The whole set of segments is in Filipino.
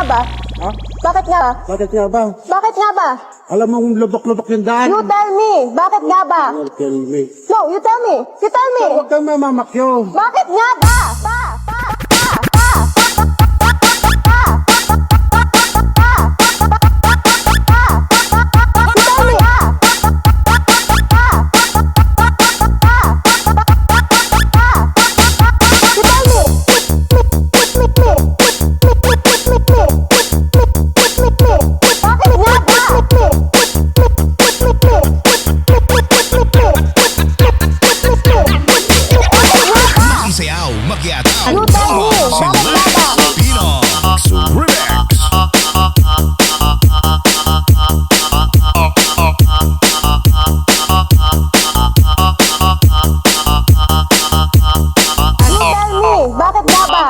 ba? Ha? Bakit nga ba? Bakit nga ba? Bakit nga ba? Alam mong lubok-lubok yung daan. You tell me. Bakit nga ba? You tell me. No, you tell me. You tell me. Huwag kang mamamakyo. Bakit nga ba? You tell me, bakit nga ba? Budots Remix. You tell me, bakit nga ba?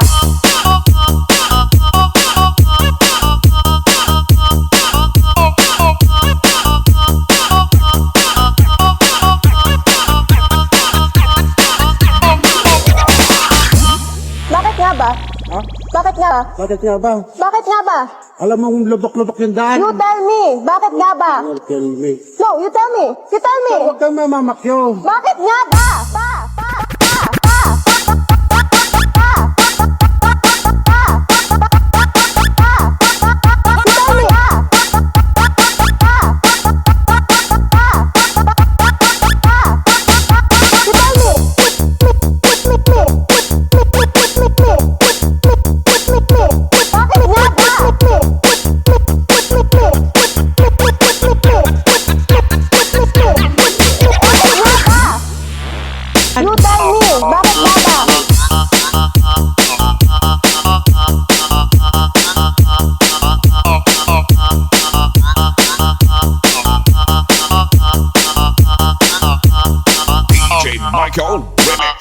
Bakit nga ba? Ha? Bakit nga ba? Bakit nga ba? Bakit nga ba? Alam mong lubok-lubok yung daan. You tell me, bakit nga ba? You tell me. No, you tell me. You tell me. Huwag kang mamamakyo. Bakit nga ba? You tell me, bakit nga ba? DJ Michael Remix.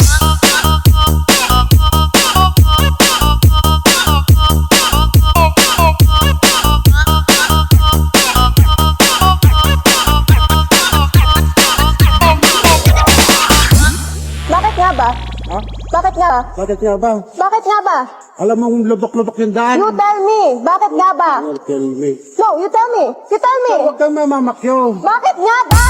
Bakit nga ba? Ha? Bakit nga ba? Bakit nga ba? Bakit nga ba? Alam mong lubok-lubok yung daan. You tell me, bakit nga ba? You tell me. No, you tell me. You tell me. Huwag kang mamamakyo. Bakit nga ba?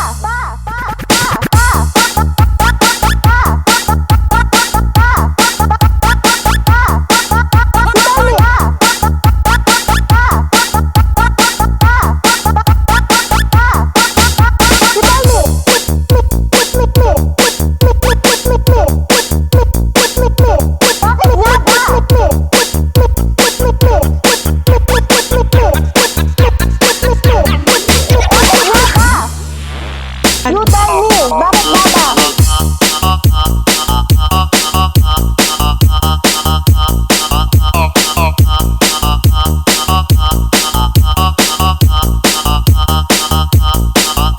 You tell me, bakit nga ba?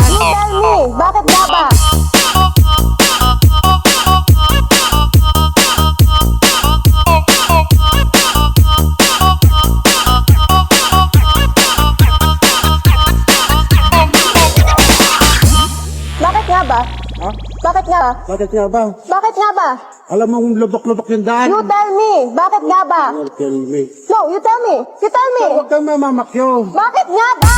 You tell me, bakit nga ba? Bakit nga ba? Ha? Bakit nga ba? Bakit nga ba? Bakit nga ba? Alam mong lubok-lubok yung daan. You tell me, bakit nga ba? You tell me. No, you tell me. You tell me. Huwag kang mamamakyo. Bakit nga ba?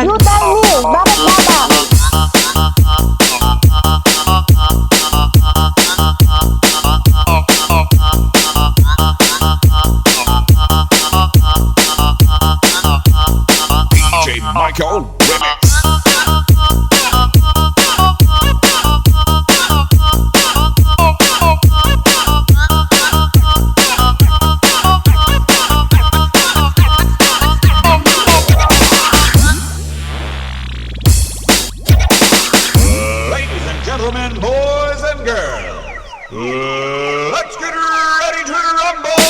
You tell me, bakit nga ba? DJ Michael Remix. Gentlemen, boys and girls, let's get ready to rumble!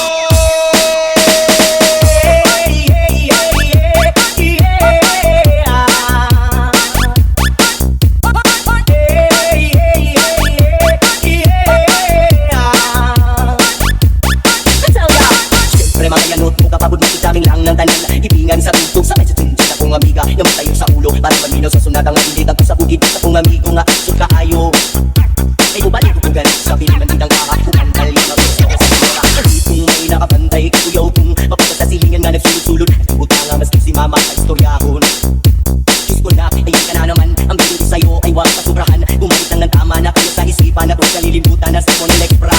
ng tanan. Ibingan sa tugtog sa may sinsya akong amiga. Yung tayo sa ulo para maminaw sa sunat ang ilit ako sa bukid sa kong amigo nga sud kaayo. Ay bubalik ko gan sa pinimandang kakakuan dali magusto ko sa sura. Kung may nakapantay kuyaw kung papasa sa silingan nga nagsulod-sulod. Buta nga maski si mama sa istoryahon. Diyos ko na, ayun ka na naman. Ang bilin ko sa'yo ay wag pasubrahan. Bumalik lang ng tama na kayo sa isipan. At huwag kalilimutan na sa mo ni Lekbra.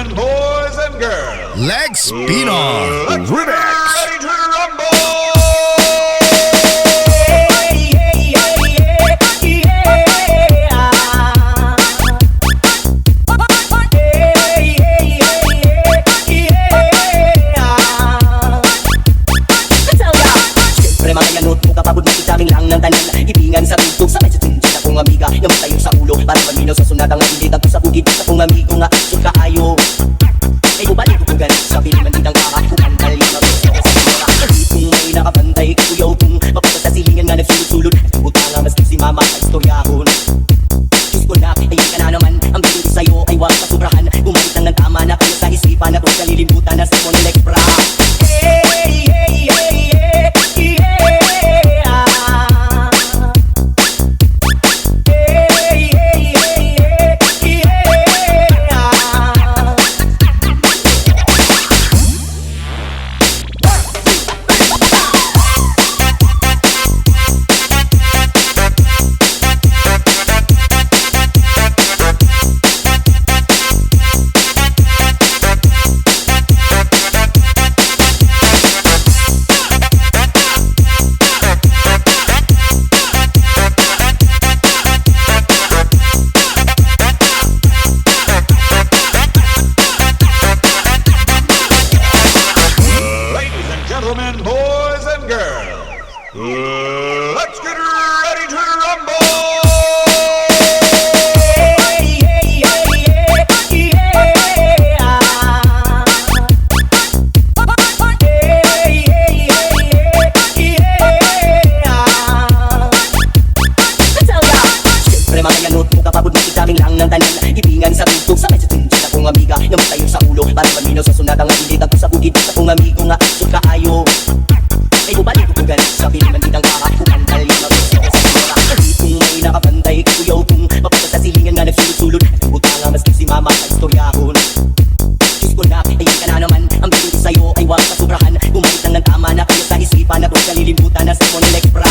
Boys and girls, Let's spin on let's get Remix. ready to rumble! Siyempre mga yanot mo kapabod na itaming lang ng tanan. Ibingan sa tugtog sa may sinsya akong amiga. Yung tayo sa ulo para maminaw sa sunat ang ilit ako sa bukid sa kong amigo nga sud kaayo. Ay bubalik ko gan sa pinimandang kakakuan dali magusto ko sa sura. Kung may nakapantay kuyaw kung papasa sa silingan nga nagsulod-sulod. Buta nga maski si mama sa istoryahon. Diyos ko na, ayun ka na naman. Ang bilin ko sa'yo ay wag pasubrahan. Bumalik lang ng tama na kayo sa isipan. At huwag kalilimutan na sa mo ni Lekbra. Ladies and gentlemen, boys and girls, let's get ready to rumble! Siyempre mga yanot mo kapabod na itaming lang ng tanan. Ibingan sa tugtog sa may sinsya akong amiga. Yung tayo sa ulo para maminaw sa sunat ang ilit ako sa bukid sa kong amigo nga sud kaayo. Ay bubalik ko gan sa pinimandang kakakuan dali magusto ko sa sura. Kung may nakapantay kuyaw kung papasa sa silingan nga nagsulod-sulod. Buta nga maski si mama sa istoryahon. Diyos ko na, ayun ka na naman. Ang bilin ko sa'yo ay wag pasubrahan. Bumalik lang ng tama na kayo sa isipan. At huwag kalilimutan na sa mo ni Lekbra.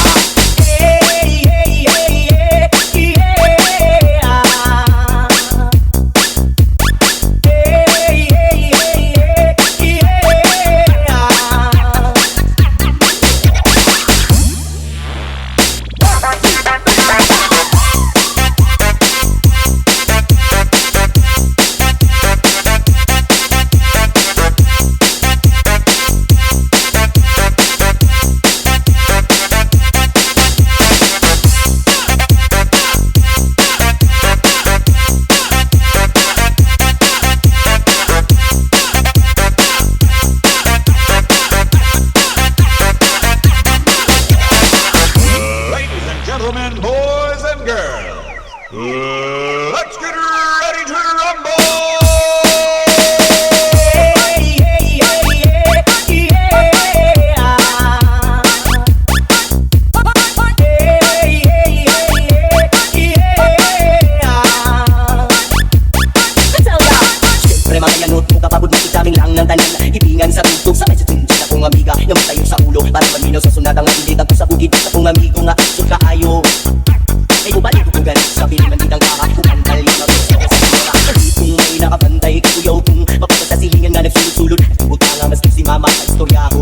Ladies and gentlemen, boys and girls, let's get ready to rumble! Siyempre mga yanot mo kapabod na itaming lang ng tanan. Ibingan sa tugtog sa may sinsya akong amiga. Yung tayo sa ulo para maminaw sa sunat ang ilit ako sa bukid sa kong amigo nga sud kaayo. Ay bubalik ko gan sa pinimandang kakakuan dali magusto ko sa sura. Kung may nakapantay kuyaw kung papasa sa silingan nga nagsulod-sulod. Buta nga maski si mama sa istoryahon.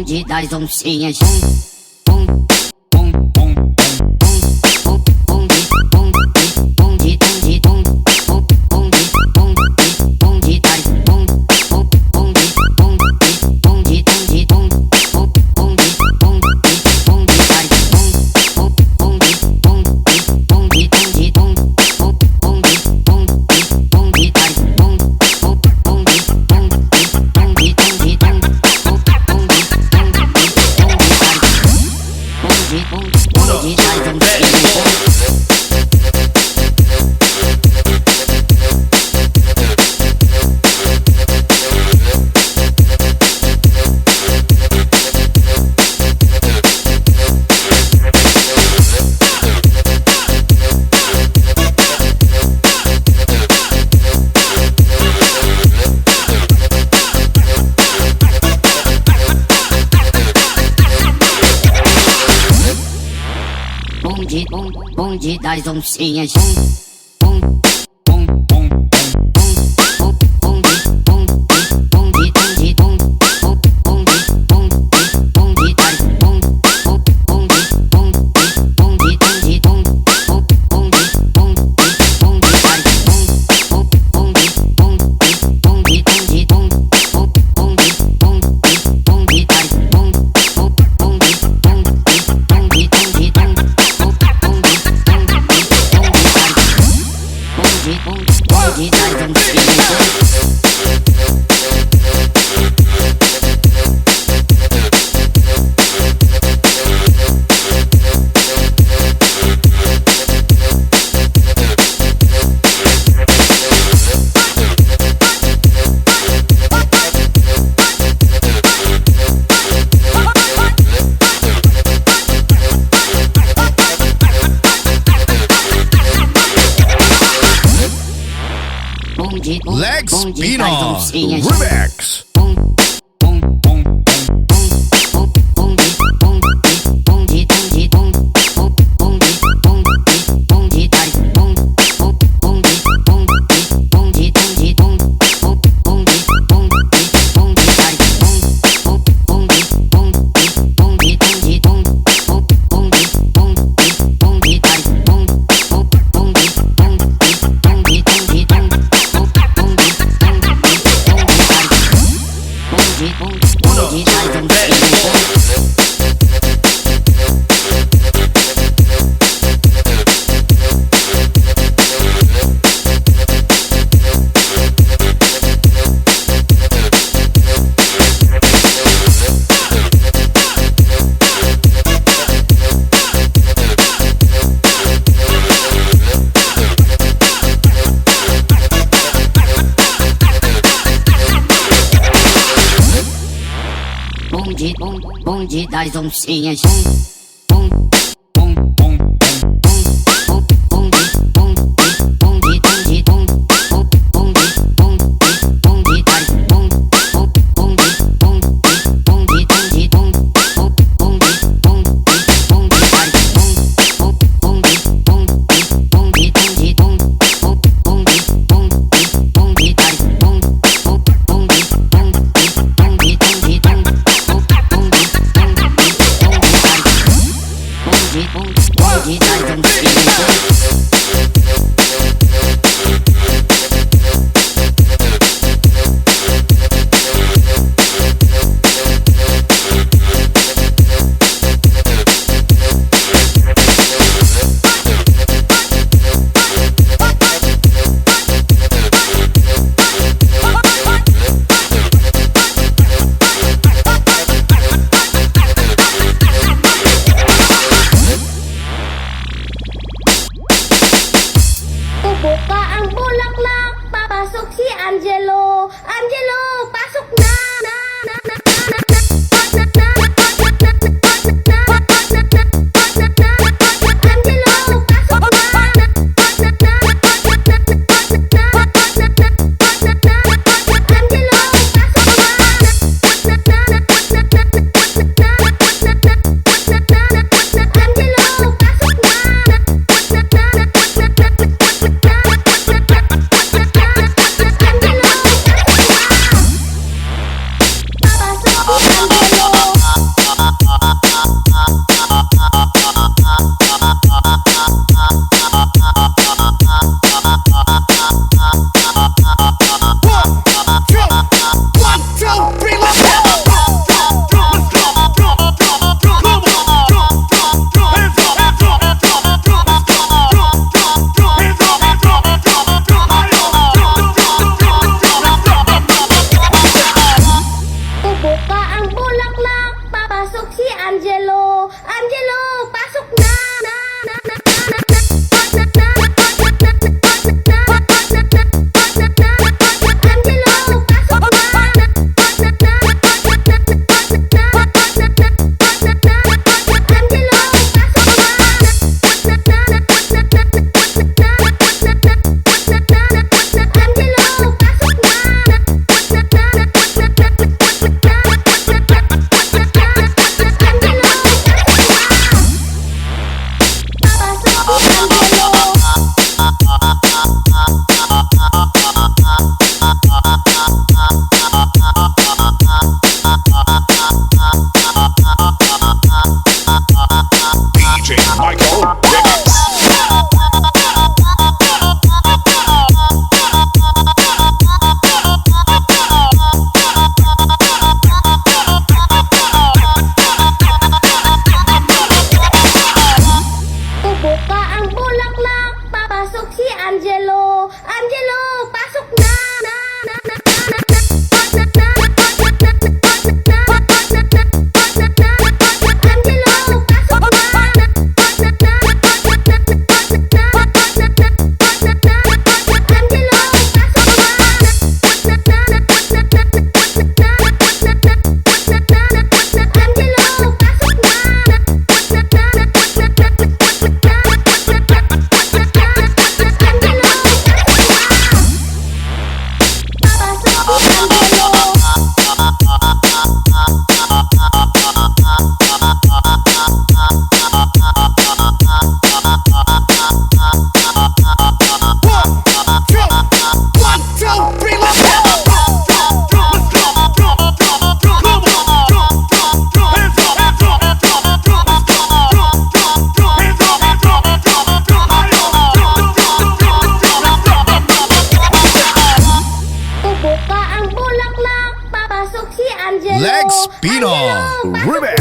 bonde das oncinhas. Bonde das oncinhas. Legs Budots Remix. Bonde das oncinhas. Angelo, pasok na! DJ Michael Remix. Bubuka ang bulaklak, papasok si Angelo. Angelo, pasok na! Angelo, pasok Bubuka ang bulaklak, papasok si Angelo. Legs Pino Remix.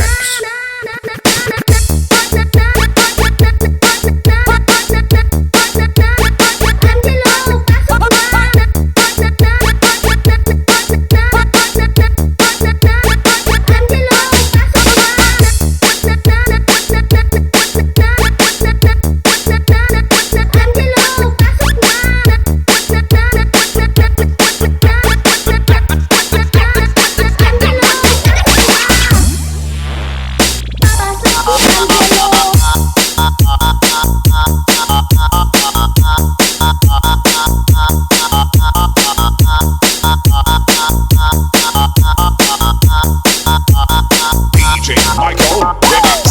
DJ Michael Remix.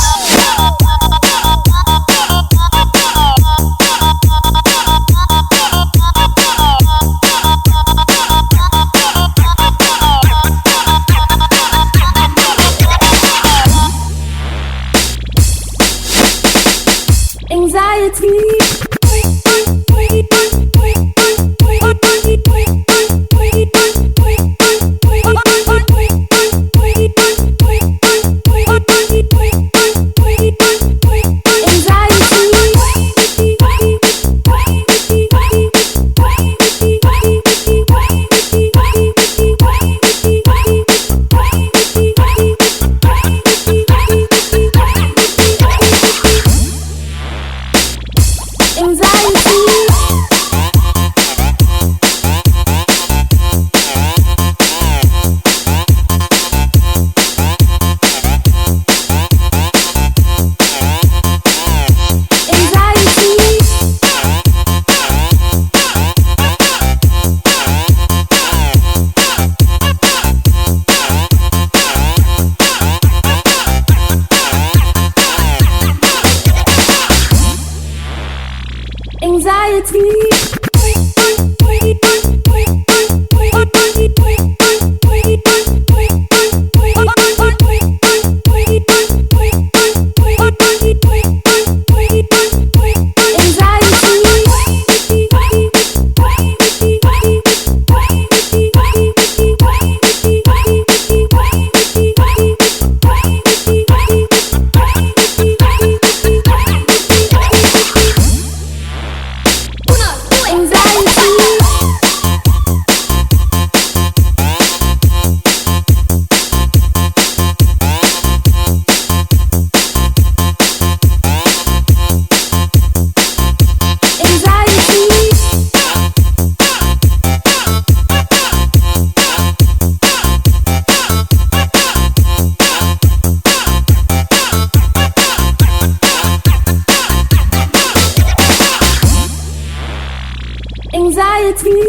Let's be